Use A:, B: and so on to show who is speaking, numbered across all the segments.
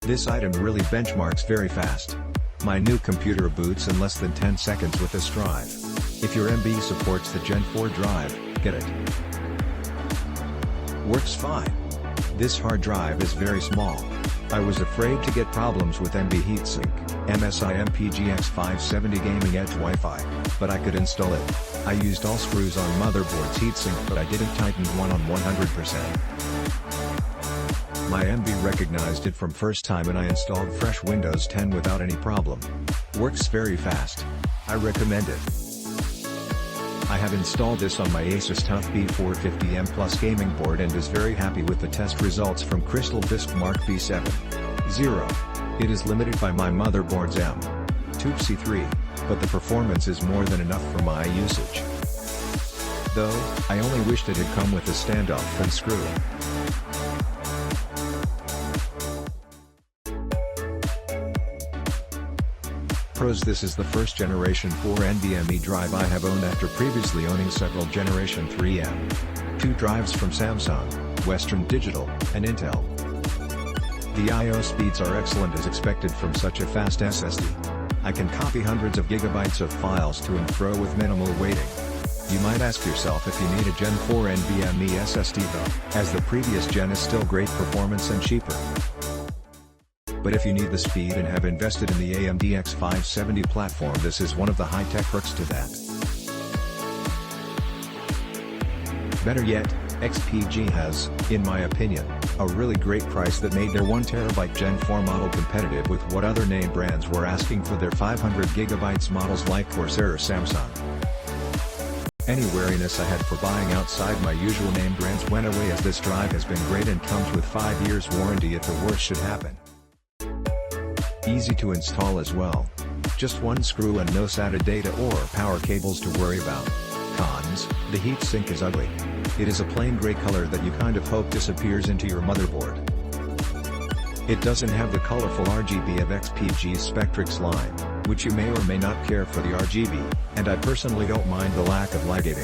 A: This item really benchmarks very fast. My new computer boots in less than 10 seconds with this drive. If your MB supports the Gen 4 drive, get it. Works fine. This hard drive is very small. I was afraid to get problems with MB heatsink, MSI XPG X570 Gaming Edge Wi-Fi, but I could install it. I used all screws on motherboard's heatsink, but I didn't tighten one on 100%. My MB recognized it from first time and I installed fresh Windows 10 without any problem. Works very fast. I recommend it. I have installed this on my Asus TUF B450 M+ gaming board and is very happy with the test results from Crystal Disk Mark V7. 0. It is limited by my motherboard's M.2 C3, but the performance is more than enough for my usage. Though, I only wished it had come with a standoff and screw. Pros: this is the first generation 4 NVMe drive I have owned after previously owning several generation 3 M.2 drives from Samsung, Western Digital, and Intel. The I/O speeds are excellent as expected from such a fast SSD. I can copy hundreds of gigabytes of files to and fro with minimal waiting. You might ask yourself if you need a Gen 4 NVMe SSD though, as the previous gen is still great performance and cheaper. But if you need the speed and have invested in the AMD X570 platform, this is one of the high-tech perks to that. Better yet, XPG has, in my opinion, a really great price that made their 1TB Gen 4 model competitive with what other name brands were asking for their 500GB models like Corsair or Samsung. Any wariness I had for buying outside my usual name brands went away, as this drive has been great and comes with 5 years warranty if the worst should happen. Easy to install as well. Just one screw and no SATA data or power cables to worry about. Cons: the heatsink is ugly. It is a plain gray color that you kind of hope disappears into your motherboard. It doesn't have the colorful RGB of XPG's Spectrix line, which you may or may not care for the RGB, and I personally don't mind the lack of lighting.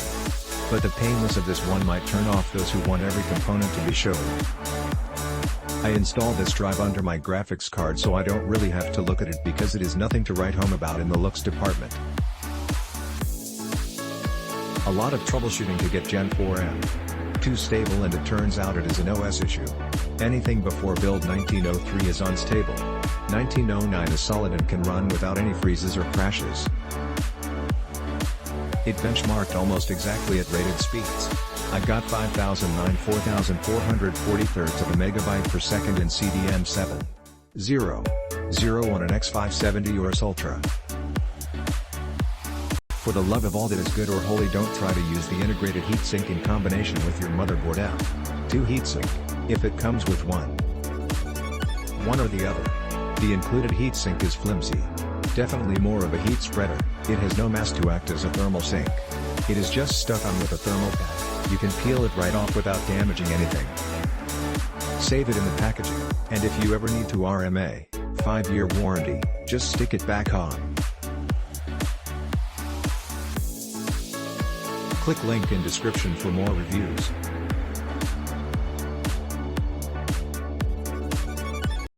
A: But the painless of this one might turn off those who want every component to be shown. I installed this drive under my graphics card, so I don't really have to look at it because it is nothing to write home about in the looks department. A lot of troubleshooting to get Gen 4 M.2 stable, and it turns out it is an OS issue. Anything before build 1903 is unstable. 1909 is solid and can run without any freezes or crashes. It benchmarked almost exactly at rated speeds. I got 4,440 thirds of a megabyte per second in CDM7.0.0 on an X570 or S Ultra. For the love of all that is good or holy, don't try to use the integrated heatsink in combination with your motherboard M.2 heatsink, if it comes with one. One or the other. The included heatsink is flimsy. Definitely more of a heat spreader. It has no mass to act as a thermal sink. It is just stuck on with a thermal pad. You can peel it right off without damaging anything. Save it in the packaging, and if you ever need to RMA, 5-year warranty, just stick it back on. Click link in description for more reviews.